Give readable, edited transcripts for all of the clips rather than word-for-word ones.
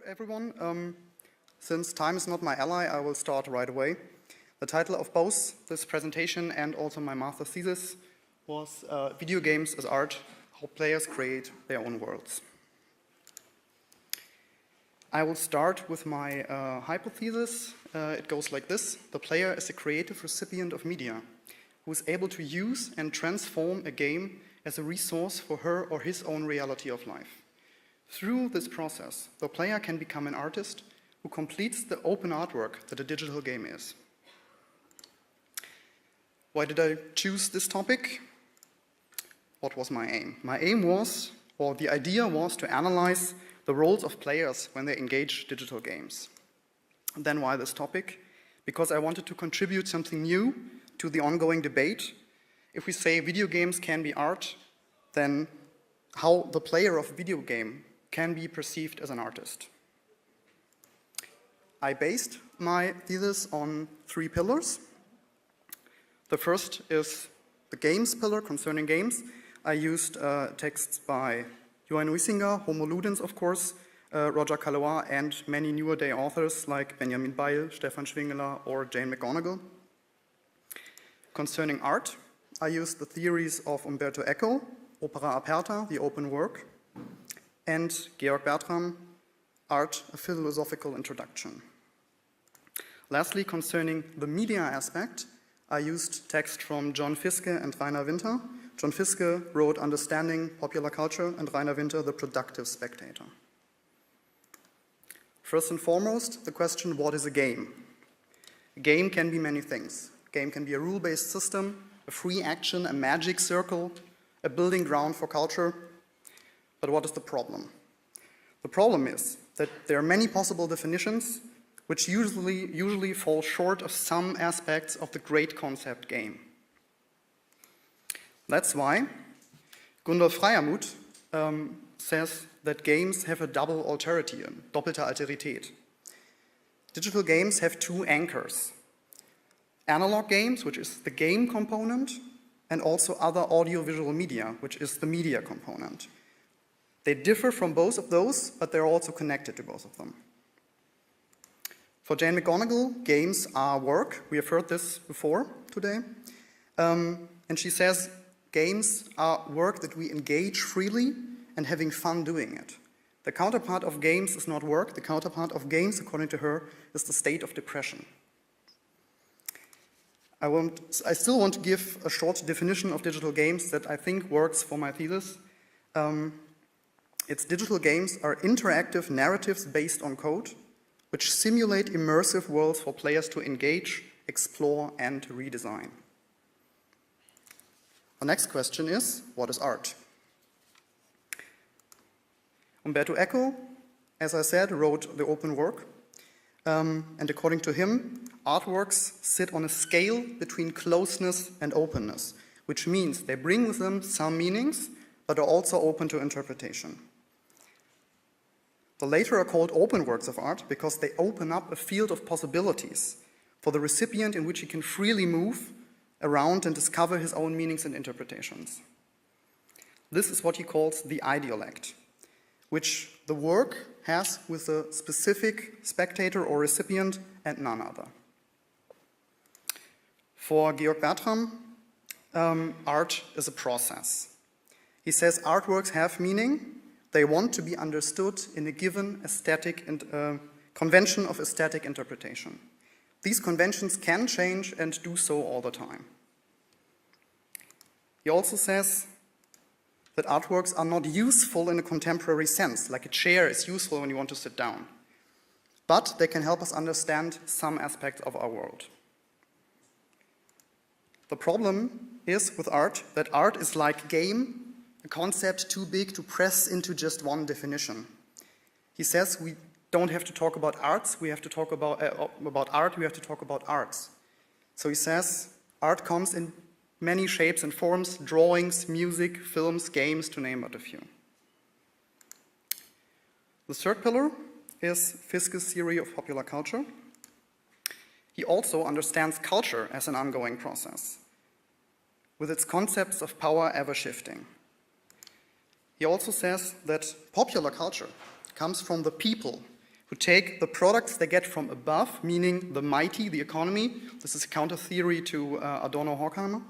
everyone. Since time is not my ally, I will start right away. The title of both this presentation and also my master's thesis was Video Games as Art, How Players Create Their Own Worlds. I will start with my hypothesis. It goes like this. The player is a creative recipient of media who is able to use and transform a game as a resource for her or his own reality of life. Through this process, the player can become an artist who completes the open artwork that a digital game is. Why did I choose this topic? What was my aim? My aim was, or the idea was, to analyze the roles of players when they engage digital games. And then why this topic? Because I wanted to contribute something new to the ongoing debate. If we say video games can be art, then how the player of a video game can be perceived as an artist. I based my thesis on 3 pillars. The first is the games pillar concerning games. I used texts by Johan Huizinga, Homo Ludens, of course, Roger Calois, and many newer day authors like Benjamin Beil, Stefan Schwingeler, or Jane McGonigal. Concerning art, I used the theories of Umberto Eco, Opera Aperta, the open work, and Georg Bertram, Art, a Philosophical Introduction. Lastly, concerning the media aspect, I used text from John Fiske and Rainer Winter. John Fiske wrote Understanding Popular Culture, and Rainer Winter, The Productive Spectator. First and foremost, the question, what is a game? A game can be many things. A game can be a rule-based system, a free action, a magic circle, a building ground for culture. But what is the problem? The problem is that there are many possible definitions which usually fall short of some aspects of the great concept game. That's why Gundolf Freiermuth says that games have a double alterity, doppelte Alterität. Digital games have 2 anchors. Analog games, which is the game component, and also other audiovisual media, which is the media component. They differ from both of those, but they're also connected to both of them. For Jane McGonigal, games are work. We have heard this before today. And she says games are work that we engage freely and having fun doing it. The counterpart of games is not work. The counterpart of games, according to her, is the state of depression. I still want to give a short definition of digital games that I think works for my thesis. Its digital games are interactive narratives based on code, which simulate immersive worlds for players to engage, explore, and redesign. The next question is, what is art? Umberto Eco, as I said, wrote The Open Work. And according to him, artworks sit on a scale between closeness and openness, which means they bring with them some meanings, but are also open to interpretation. The later are called open works of art because they open up a field of possibilities for the recipient in which he can freely move around and discover his own meanings and interpretations. This is what he calls the ideolect, which the work has with a specific spectator or recipient and none other. For Georg Bertram, art is a process. He says artworks have meaning. They want to be understood in a given aesthetic and convention of aesthetic interpretation. These conventions can change and do so all the time. He also says that artworks are not useful in a contemporary sense, like a chair is useful when you want to sit down. But they can help us understand some aspects of our world. The problem is with art that art is like game, a concept too big to press into just one definition. He says we don't have to talk about arts, we have to talk about art, we have to talk about arts. So he says art comes in many shapes and forms, drawings, music, films, games, to name but a few. The third pillar is Fiske's theory of popular culture. He also understands culture as an ongoing process, with its concepts of power ever shifting. He also says that popular culture comes from the people who take the products they get from above, meaning the mighty, the economy, this is counter theory to Adorno-Horkheimer,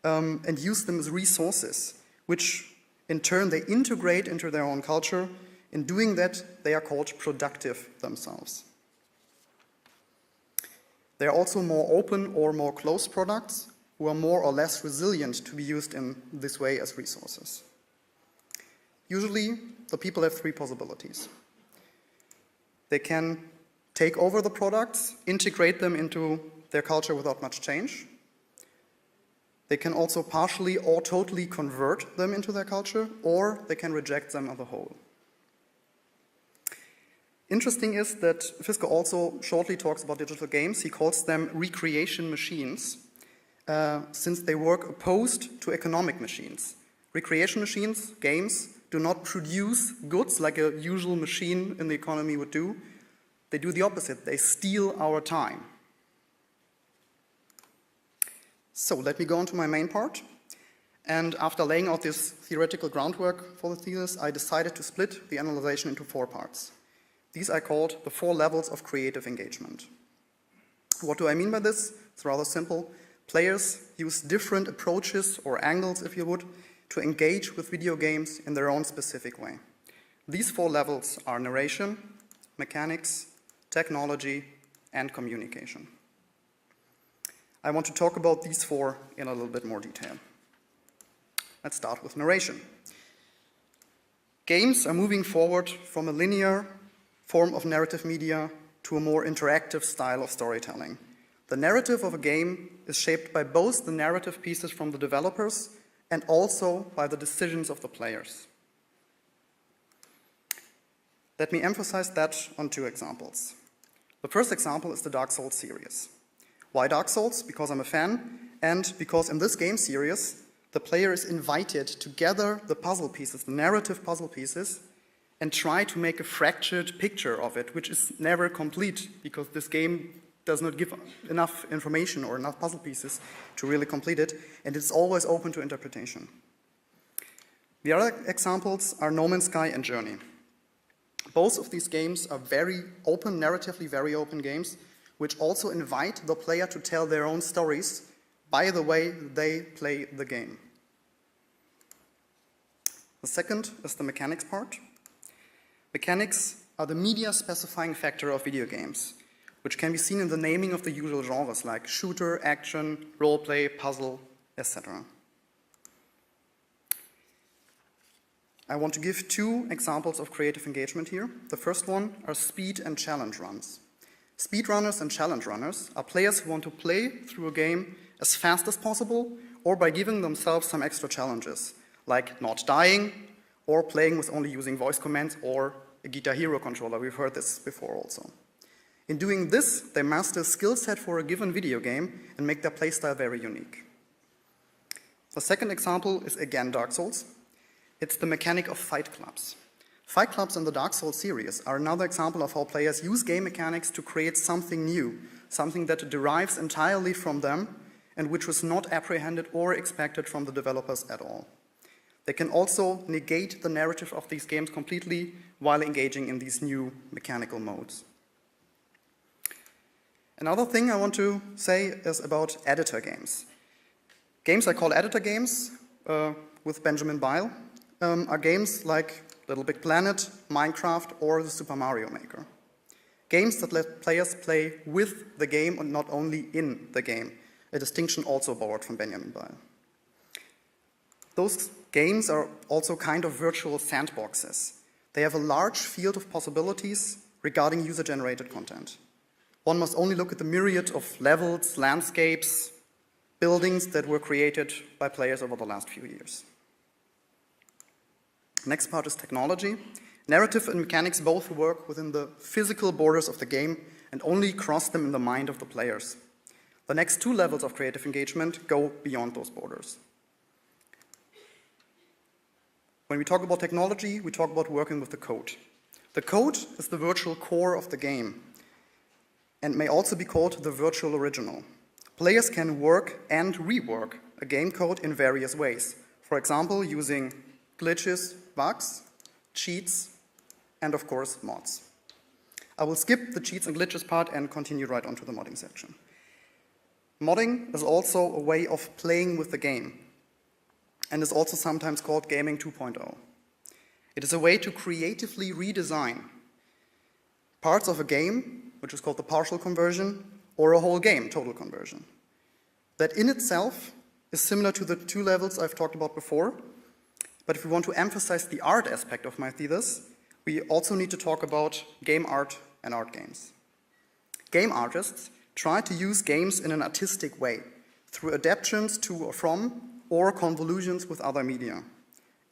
and use them as resources, which in turn they integrate into their own culture. In doing that, they are called productive themselves. They are also more open or more closed products who are more or less resilient to be used in this way as resources. Usually, the people have three possibilities. They can take over the products, integrate them into their culture without much change. They can also partially or totally convert them into their culture, or they can reject them as a whole. Interesting is that Fisco also shortly talks about digital games. He calls them recreation machines, since they work opposed to economic machines. Recreation machines, games, do not produce goods like a usual machine in the economy would do. They do the opposite. They steal our time. So let me go on to my main part. And after laying out this theoretical groundwork for the thesis, I decided to split the analysis into 4 parts. These I called the 4 levels of creative engagement. What do I mean by this? It's rather simple. Players use different approaches or angles, if you would, to engage with video games in their own specific way. These 4 levels are narration, mechanics, technology, and communication. I want to talk about these 4 in a little bit more detail. Let's start with narration. Games are moving forward from a linear form of narrative media to a more interactive style of storytelling. The narrative of a game is shaped by both the narrative pieces from the developers and also by the decisions of the players. Let me emphasize that on 2 examples. The first example is the Dark Souls series. Why Dark Souls? Because I'm a fan, and because in this game series, the player is invited to gather the puzzle pieces, the narrative puzzle pieces, and try to make a fractured picture of it, which is never complete, because this game does not give enough information or enough puzzle pieces to really complete it, and it's always open to interpretation. The other examples are No Man's Sky and Journey. Both of these games are very open, narratively very open games, which also invite the player to tell their own stories by the way they play the game. The second is the mechanics part. Mechanics are the media-specifying factor of video games, which can be seen in the naming of the usual genres like shooter, action, roleplay, puzzle, etc. I want to give 2 examples of creative engagement here. The first one are speed and challenge runs. Speedrunners and challenge runners are players who want to play through a game as fast as possible or by giving themselves some extra challenges, like not dying or playing with only using voice commands or a Guitar Hero controller. We've heard this before also. In doing this, they master a skill set for a given video game and make their playstyle very unique. The second example is again Dark Souls. It's the mechanic of fight clubs. Fight clubs in the Dark Souls series are another example of how players use game mechanics to create something new, something that derives entirely from them and which was not apprehended or expected from the developers at all. They can also negate the narrative of these games completely while engaging in these new mechanical modes. Another thing I want to say is about editor games. Games I call editor games, with Benjamin Bile, are games like Little Big Planet, Minecraft, or the Super Mario Maker. Games that let players play with the game and not only in the game, a distinction also borrowed from Benjamin Bile. Those games are also kind of virtual sandboxes. They have a large field of possibilities regarding user-generated content. One must only look at the myriad of levels, landscapes, buildings that were created by players over the last few years. Next part is technology. Narrative and mechanics both work within the physical borders of the game and only cross them in the mind of the players. The next 2 levels of creative engagement go beyond those borders. When we talk about technology, we talk about working with the code. The code is the virtual core of the game and may also be called the virtual original. Players can work and rework a game code in various ways. For example, using glitches, bugs, cheats, and of course, mods. I will skip the cheats and glitches part and continue right on to the modding section. Modding is also a way of playing with the game, and is also sometimes called gaming 2.0. It is a way to creatively redesign parts of a game, which is called the partial conversion, or a whole game, total conversion. That in itself is similar to the two levels I've talked about before, but if we want to emphasize the art aspect of my thesis, we also need to talk about game art and art games. Game artists try to use games in an artistic way, through adaptations to or from, or convolutions with other media,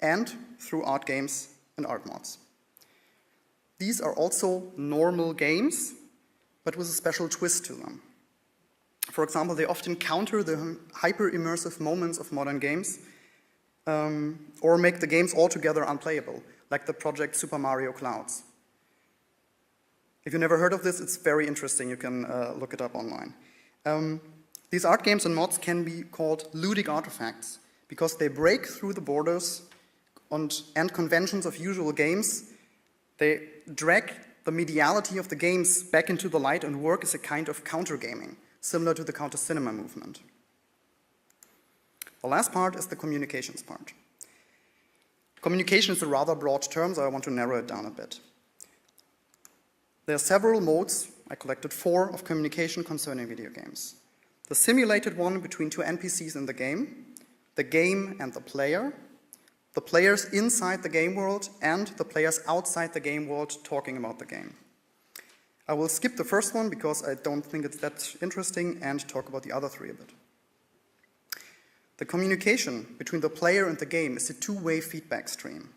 and through art games and art mods. These are also normal games, but with a special twist to them. For example, they often counter the hyper-immersive moments of modern games, or make the games altogether unplayable, like the project Super Mario Clouds. If you've never heard of this, it's very interesting. You can look it up online. These art games and mods can be called ludic artifacts because they break through the borders and conventions of usual games. They drag the mediality of the games back into the light and work as a kind of counter-gaming, similar to the counter-cinema movement. The last part is the communications part. Communication is a rather broad term, so I want to narrow it down a bit. There are several modes, I collected 4, of communication concerning video games. The simulated one between two NPCs in the game and the players inside the game world, and the players outside the game world talking about the game. I will skip the first one because I don't think it's that interesting and talk about the other 3 a bit. The communication between the player and the game is a two-way feedback stream,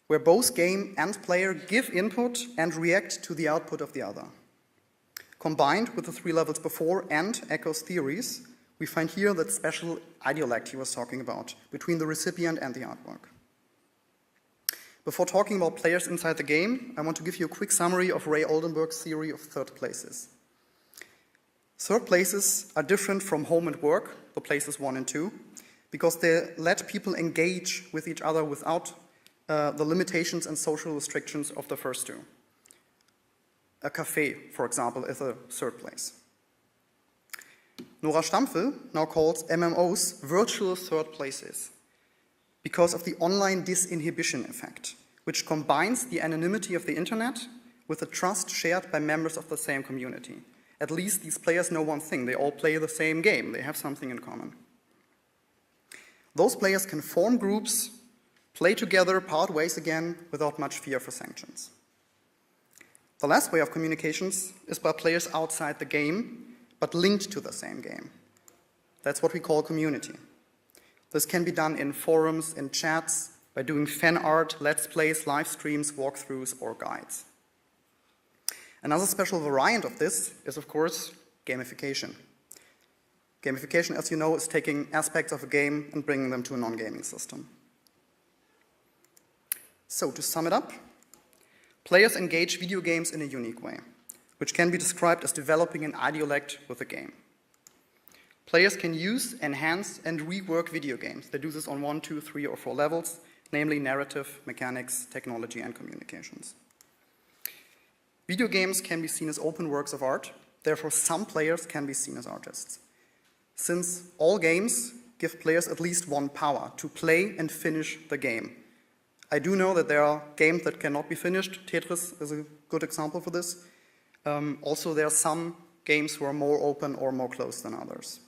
where both game and player give input and react to the output of the other. Combined with the 3 levels before and Echo's theories, we find here that special ideolect he was talking about between the recipient and the artwork. Before talking about players inside the game, I want to give you a quick summary of Ray Oldenburg's theory of third places. Third places are different from home and work, the places 1 and 2, because they let people engage with each other without the limitations and social restrictions of the first 2. A cafe, for example, is a third place. Nora Stampfel now calls MMOs virtual third places because of the online disinhibition effect, which combines the anonymity of the internet with the trust shared by members of the same community. At least these players know one thing: they all play the same game, they have something in common. Those players can form groups, play together, part ways again, without much fear for sanctions. The last way of communications is by players outside the game, but linked to the same game. That's what we call community. This can be done in forums, in chats, by doing fan art, let's plays, live streams, walkthroughs, or guides. Another special variant of this is, of course, gamification. Gamification, as you know, is taking aspects of a game and bringing them to a non-gaming system. So, to sum it up, players engage video games in a unique way, which can be described as developing an ideolect with a game. Players can use, enhance, and rework video games. They do this on 1, 2, 3, or 4 levels, namely narrative, mechanics, technology, and communications. Video games can be seen as open works of art, therefore some players can be seen as artists. Since all games give players at least one power, to play and finish the game. I do know that there are games that cannot be finished. Tetris is a good example for this. Also, there are some games who are more open or more closed than others.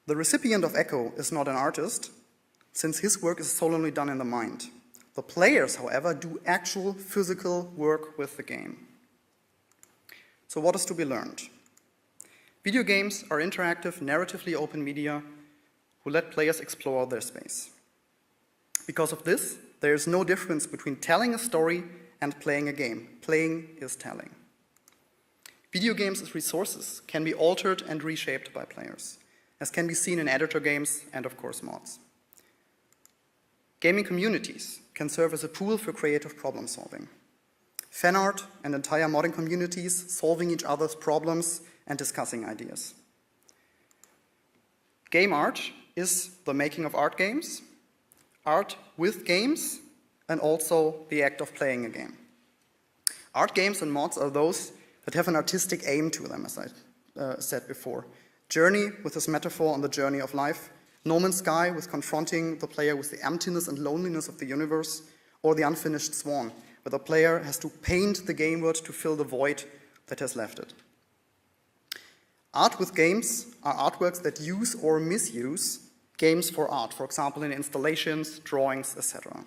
The recipient of Echo is not an artist, since his work is solely done in the mind. The players, however, do actual physical work with the game. So what is to be learned? Video games are interactive, narratively open media who let players explore their space. Because of this, there is no difference between telling a story and playing a game. Playing is telling. Video games as resources can be altered and reshaped by players, as can be seen in editor games and, of course, mods. Gaming communities can serve as a pool for creative problem solving. Fan art and entire modding communities solving each other's problems and discussing ideas. Game art is the making of art games, art with games, and also the act of playing a game. Art games and mods are those that have an artistic aim to them, as I said before. Journey with this metaphor on the journey of life, No Man's Sky with confronting the player with the emptiness and loneliness of the universe, or The Unfinished Swan, where the player has to paint the game world to fill the void that has left it. Art with games are artworks that use or misuse games for art, for example in installations, drawings, etc.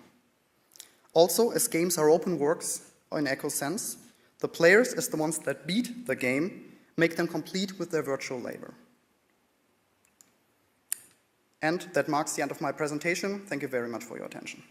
Also, as games are open works in echo sense, the players, as the ones that beat the game, make them complete with their virtual labor. And that marks the end of my presentation. Thank you very much for your attention.